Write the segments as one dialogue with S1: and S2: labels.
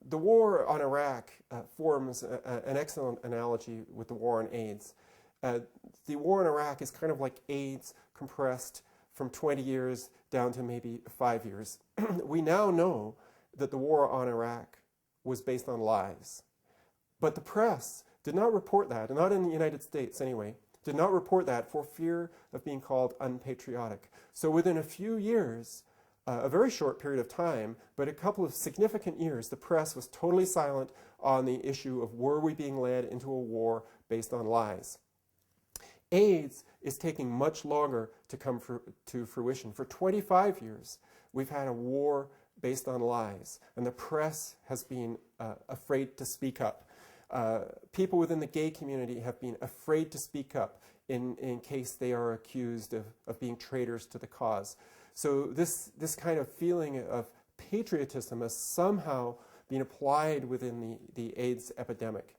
S1: The war on Iraq forms an excellent analogy with the war on AIDS. The war in Iraq is kind of like AIDS compressed from 20 years down to maybe 5 years. We now know that the war on Iraq was based on lies. But the press did not report that, not in the United States anyway, did not report that for fear of being called unpatriotic. So within a few years, a very short period of time, but a couple of significant years, the press was totally silent on the issue of were we being led into a war based on lies. AIDS is taking much longer to come to fruition. For 25 years, we've had a war based on lies, and the press has been afraid to speak up. People within the gay community have been afraid to speak up in case they are accused of being traitors to the cause. So this kind of feeling of patriotism has somehow been applied within the AIDS epidemic.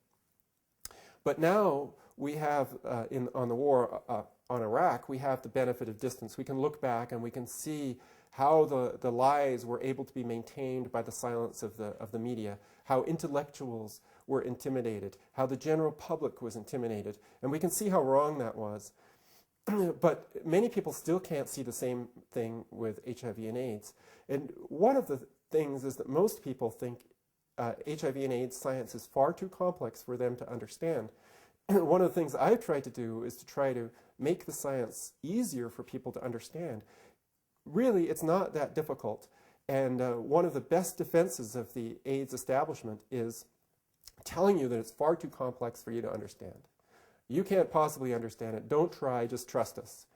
S1: But now we have, on the war on Iraq, we have the benefit of distance. We can look back and we can see how the lies were able to be maintained by the silence of the media, how intellectuals were intimidated, how the general public was intimidated, and we can see how wrong that was. But many people still can't see the same thing with HIV and AIDS. And one of the things is that most people think HIV and AIDS science is far too complex for them to understand. One of the things I've tried to do is to try to make the science easier for people to understand. Really, it's not that difficult. And one of the best defenses of the AIDS establishment is telling you that it's far too complex for you to understand. You can't possibly understand it. Don't try, just trust us.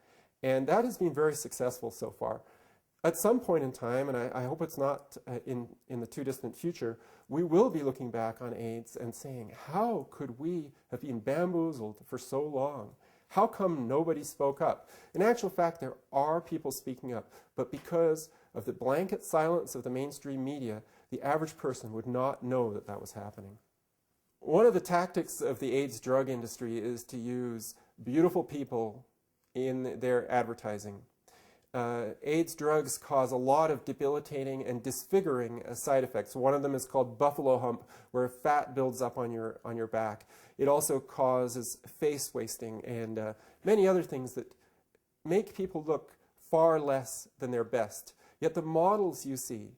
S1: And that has been very successful so far. At some point in time, and I hope it's not in the too distant future, we will be looking back on AIDS and saying, how could we have been bamboozled for so long? How come nobody spoke up? In actual fact, there are people speaking up, but because of the blanket silence of the mainstream media, the average person would not know that that was happening. One of the tactics of the AIDS drug industry is to use beautiful people in their advertising. AIDS drugs cause a lot of debilitating and disfiguring side effects. One of them is called buffalo hump, where fat builds up on your back. It also causes face wasting and many other things that make people look far less than their best. Yet the models you see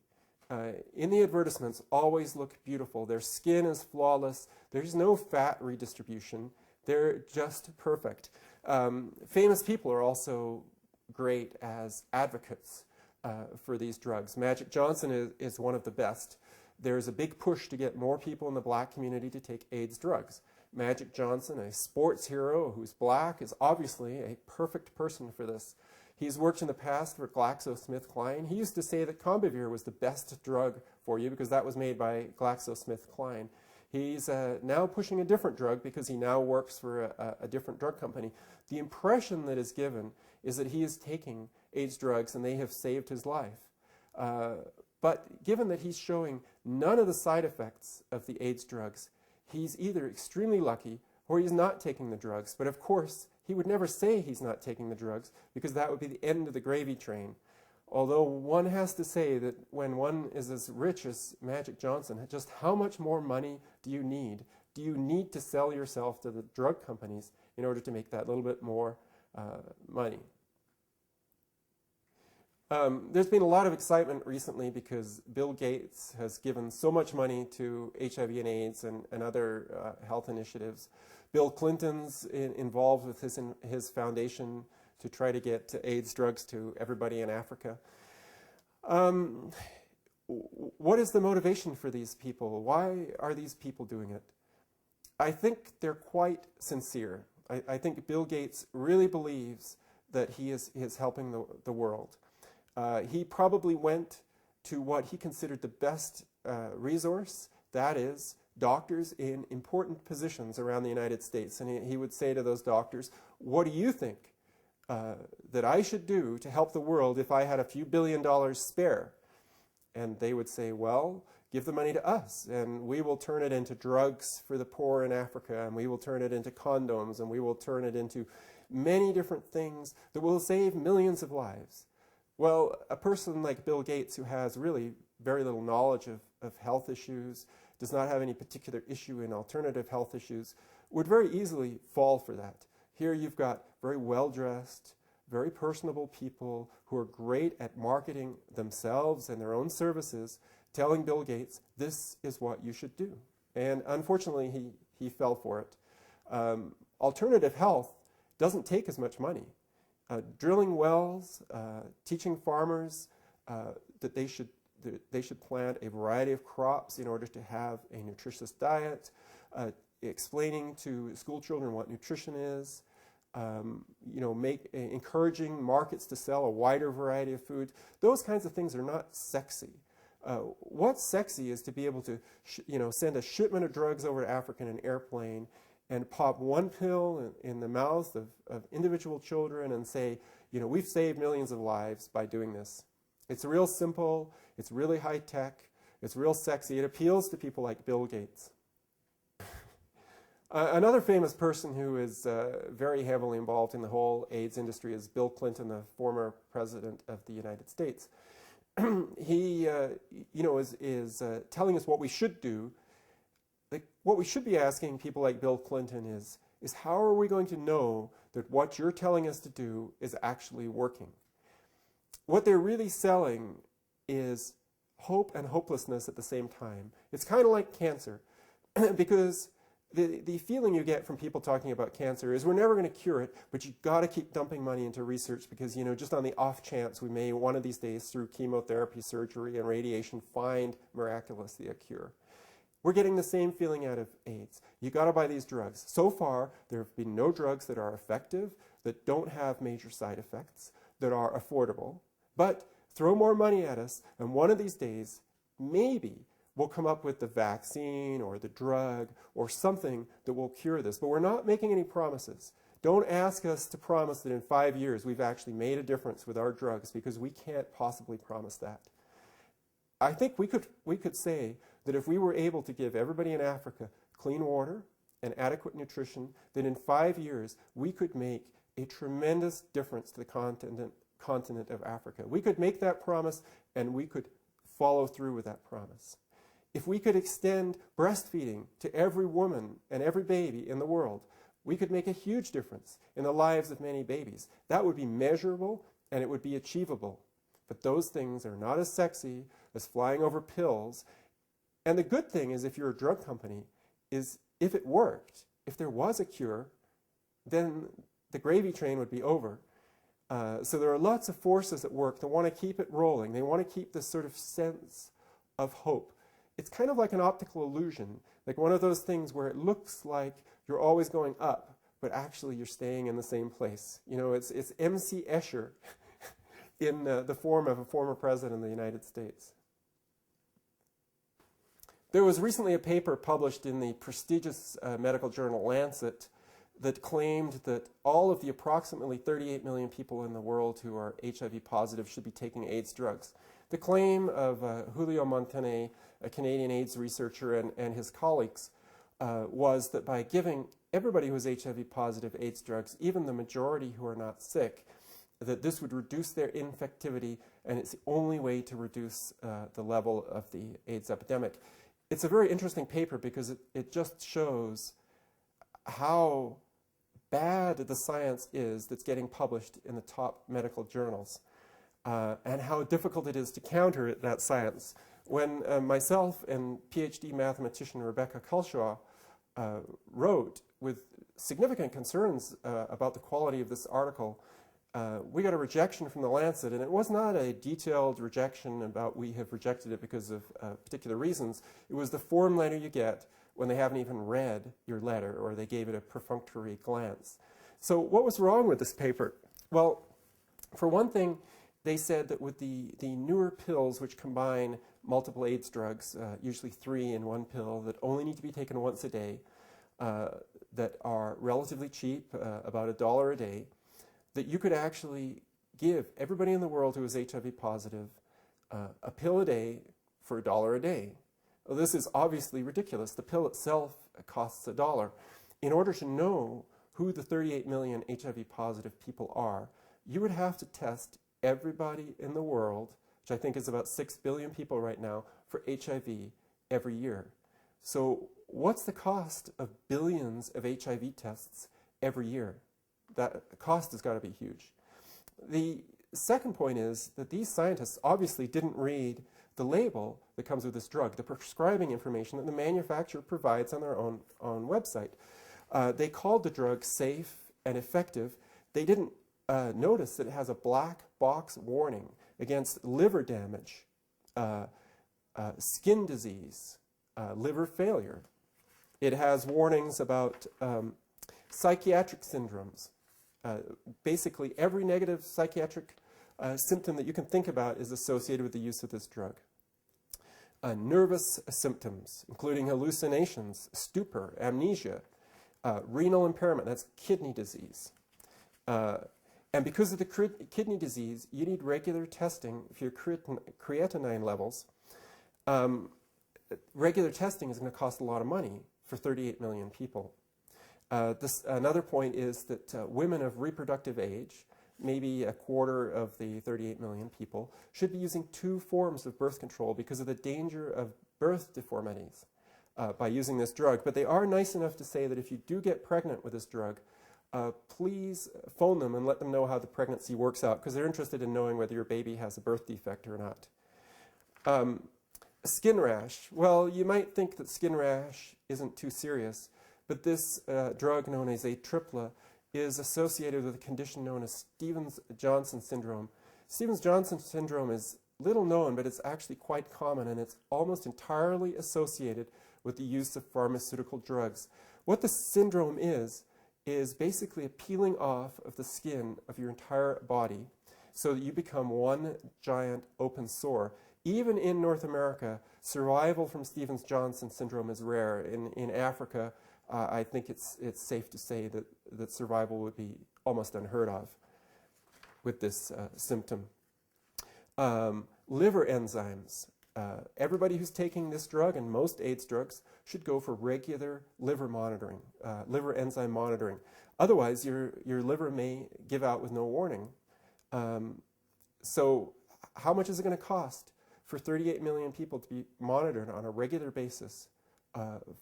S1: in the advertisements always look beautiful. Their skin is flawless. There's no fat redistribution. They're just perfect. Famous people are also great as advocates for these drugs. Magic Johnson is one of the best. There's a big push to get more people in the black community to take AIDS drugs. Magic Johnson, a sports hero who's black, is obviously a perfect person for this. He's worked in the past for GlaxoSmithKline. He used to say that Combivir was the best drug for you because that was made by GlaxoSmithKline. He's now pushing a different drug because he now works for a different drug company. The impression that is given is that he is taking AIDS drugs and they have saved his life. But given that he's showing none of the side effects of the AIDS drugs, he's either extremely lucky or he's not taking the drugs. But of course, he would never say he's not taking the drugs because that would be the end of the gravy train. Although one has to say that when one is as rich as Magic Johnson, just how much more money do you need? Do you need to sell yourself to the drug companies in order to make that little bit more money? There's been a lot of excitement recently because Bill Gates has given so much money to HIV and AIDS and other health initiatives. Bill Clinton's involved with his foundation to try to get AIDS drugs to everybody in Africa. What is the motivation for these people? Why are these people doing it? I think they're quite sincere. I think Bill Gates really believes that he is helping the world. He probably went to what he considered the best resource, that is, doctors in important positions around the United States. And he would say to those doctors, what do you think that I should do to help the world if I had a few $billion spare? And they would say, well, give the money to us, and we will turn it into drugs for the poor in Africa, and we will turn it into condoms, and we will turn it into many different things that will save millions of lives. Well, a person like Bill Gates, who has really very little knowledge of health issues, does not have any particular issue in alternative health issues, would very easily fall for that. Here you've got very well-dressed, very personable people who are great at marketing themselves and their own services, telling Bill Gates, this is what you should do. And unfortunately, he fell for it. Alternative health doesn't take as much money. Drilling wells, teaching farmers that they should plant a variety of crops in order to have a nutritious diet, explaining to school children what nutrition is, encouraging markets to sell a wider variety of foods. Those kinds of things are not sexy. What's sexy is to be able to, send a shipment of drugs over to Africa in an airplane and pop one pill in the mouth of individual children and say, we've saved millions of lives by doing this. It's real simple. It's really high tech. It's real sexy. It appeals to people like Bill Gates. Another famous person who is very heavily involved in the whole AIDS industry is Bill Clinton, the former president of the United States. He, is telling us what we should do. What we should be asking people like Bill Clinton is how are we going to know that what you're telling us to do is actually working? What they're really selling is hope and hopelessness at the same time. It's kind of like cancer, because the feeling you get from people talking about cancer is we're never going to cure it, but you've got to keep dumping money into research because, just on the off chance we may one of these days through chemotherapy, surgery, and radiation find miraculously a cure. We're getting the same feeling out of AIDS. You've got to buy these drugs. So far, there have been no drugs that are effective, that don't have major side effects, that are affordable. But throw more money at us, and one of these days, maybe we'll come up with the vaccine or the drug or something that will cure this. But we're not making any promises. Don't ask us to promise that in 5 years we've actually made a difference with our drugs, because we can't possibly promise that. I think we could say that if we were able to give everybody in Africa clean water and adequate nutrition, then in 5 years we could make a tremendous difference to the continent of Africa. We could make that promise, and we could follow through with that promise. If we could extend breastfeeding to every woman and every baby in the world, we could make a huge difference in the lives of many babies. That would be measurable, and it would be achievable. But those things are not as sexy as flying over pills. And the good thing is, if you're a drug company, is if it worked, if there was a cure, then the gravy train would be over. So there are lots of forces at work that want to keep it rolling. They want to keep this sort of sense of hope. It's kind of like an optical illusion, like one of those things where it looks like you're always going up, but actually you're staying in the same place. It's M.C. Escher in the form of a former president of the United States. There was recently a paper published in the prestigious medical journal Lancet that claimed that all of the approximately 38 million people in the world who are HIV positive should be taking AIDS drugs. The claim of Julio Montané, a Canadian AIDS researcher, and his colleagues was that by giving everybody who is HIV positive AIDS drugs, even the majority who are not sick, that this would reduce their infectivity, and it's the only way to reduce the level of the AIDS epidemic. It's a very interesting paper because it just shows how bad the science is that's getting published in the top medical journals, and how difficult it is to counter that science. When myself and PhD mathematician Rebecca Culshaw wrote with significant concerns about the quality of this article, we got a rejection from the Lancet, and it was not a detailed rejection about we have rejected it because of particular reasons. It was the form letter you get when they haven't even read your letter, or they gave it a perfunctory glance. So what was wrong with this paper? Well, for one thing, they said that with the newer pills which combine multiple AIDS drugs, usually 3 in one pill, that only need to be taken once a day, that are relatively cheap, about $1 a day, that you could actually give everybody in the world who is HIV positive a pill a day for $1 a day. Well, this is obviously ridiculous. The pill itself costs $1. In order to know who the 38 million HIV positive people are, you would have to test everybody in the world, which I think is about 6 billion people right now, for HIV every year. So what's the cost of billions of HIV tests every year? That cost has got to be huge. The second point is that these scientists obviously didn't read the label that comes with this drug, the prescribing information that the manufacturer provides on their own website. They called the drug safe and effective. They didn't notice that it has a black box warning against liver damage, skin disease, liver failure. It has warnings about psychiatric syndromes. Basically, every negative psychiatric symptom that you can think about is associated with the use of this drug. Nervous symptoms, including hallucinations, stupor, amnesia, renal impairment, that's kidney disease. And because of the kidney disease, you need regular testing for your creatinine levels. Regular testing is going to cost a lot of money for 38 million people. Another point is that women of reproductive age, maybe a quarter of the 38 million people, should be using 2 forms of birth control because of the danger of birth deformities by using this drug. But they are nice enough to say that if you do get pregnant with this drug, please phone them and let them know how the pregnancy works out, because they're interested in knowing whether your baby has a birth defect or not. Skin rash. Well, you might think that skin rash isn't too serious, but this drug known as Atripla is associated with a condition known as Stevens-Johnson syndrome. Stevens-Johnson syndrome is little known, but it's actually quite common, and it's almost entirely associated with the use of pharmaceutical drugs. What the syndrome is basically a peeling off of the skin of your entire body so that you become one giant open sore. Even in North America, survival from Stevens-Johnson syndrome is rare. In Africa, I think it's safe to say that survival would be almost unheard of with this symptom. Liver enzymes. Everybody who's taking this drug, and most AIDS drugs, should go for regular liver monitoring, liver enzyme monitoring. Otherwise, your liver may give out with no warning. So how much is it going to cost for 38 million people to be monitored on a regular basis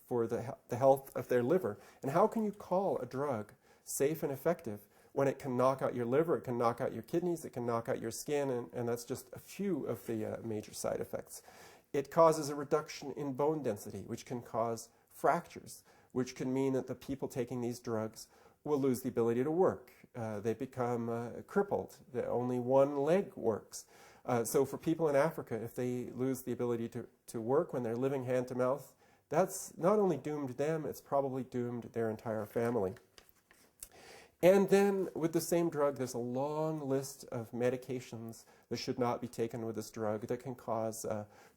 S1: for the health of their liver? And how can you call a drug safe and effective when it can knock out your liver, it can knock out your kidneys, it can knock out your skin, and that's just a few of the major side effects. It causes a reduction in bone density, which can cause fractures, which can mean that the people taking these drugs will lose the ability to work. They become crippled. Only one leg works. So for people in Africa, if they lose the ability to work when they're living hand to mouth, that's not only doomed them, it's probably doomed their entire family. And then with the same drug, there's a long list of medications that should not be taken with this drug that can cause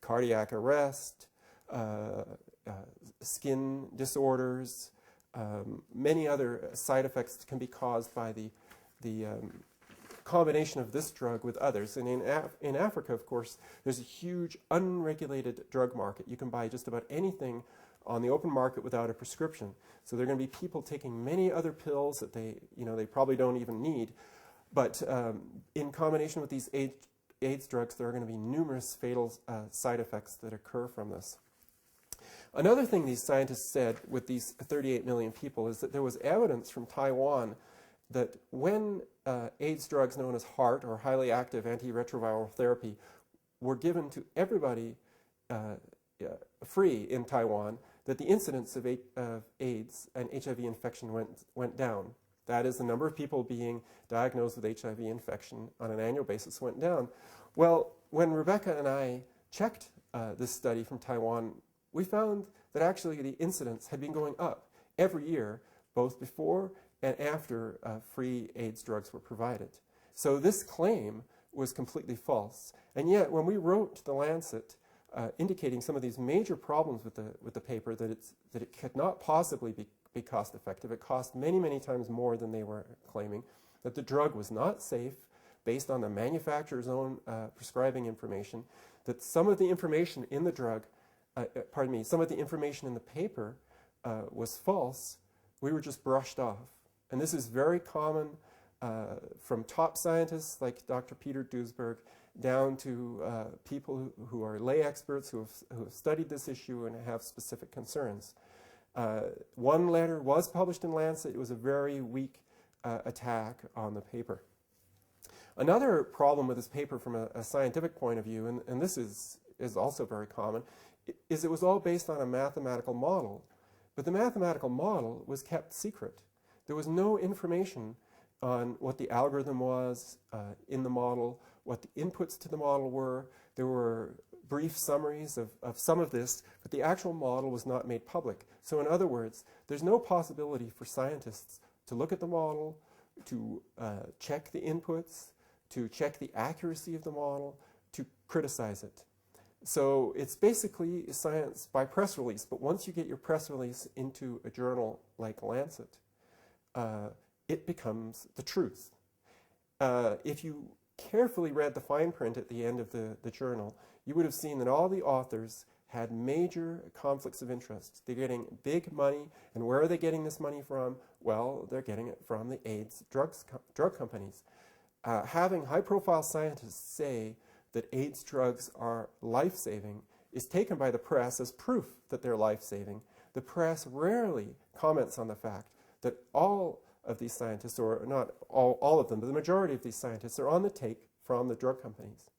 S1: cardiac arrest, skin disorders, many other side effects that can be caused by the combination of this drug with others. And in Africa, of course, there's a huge unregulated drug market. You can buy just about anything on the open market without a prescription. So there are going to be people taking many other pills that they probably don't even need. But in combination with these AIDS drugs, there are going to be numerous fatal side effects that occur from this. Another thing these scientists said with these 38 million people is that there was evidence from Taiwan that when AIDS drugs known as HAART, or highly active antiretroviral therapy, were given to everybody free in Taiwan, that the incidence of AIDS and HIV infection went down. That is, the number of people being diagnosed with HIV infection on an annual basis went down. Well, when Rebecca and I checked this study from Taiwan, we found that actually the incidence had been going up every year, both before and after free AIDS drugs were provided. So this claim was completely false. And yet, when we wrote to The Lancet, indicating some of these major problems with the paper, that it could not possibly be cost effective. It cost many, many times more than they were claiming. That the drug was not safe based on the manufacturer's own prescribing information. That some of the information in the drug, some of the information in the paper was false. We were just brushed off. And this is very common from top scientists like Dr. Peter Duesberg down to people who are lay experts who have studied this issue and have specific concerns. One letter was published in Lancet. It was a very weak attack on the paper. Another problem with this paper from a scientific point of view, and this is also very common, is it was all based on a mathematical model. But the mathematical model was kept secret. There was no information on what the algorithm was in the model, what the inputs to the model were. There were brief summaries of some of this, but the actual model was not made public. So in other words, there's no possibility for scientists to look at the model, to check the inputs, to check the accuracy of the model, to criticize it. So it's basically science by press release, but once you get your press release into a journal like Lancet, it becomes the truth. If you carefully read the fine print at the end of the journal, you would have seen that all the authors had major conflicts of interest. They're getting big money, and where are they getting this money from? Well, they're getting it from the AIDS drug companies. Having high-profile scientists say that AIDS drugs are life-saving is taken by the press as proof that they're life-saving. The press rarely comments on the fact that all of these scientists, or not all of them, but the majority of these scientists are on the take from the drug companies.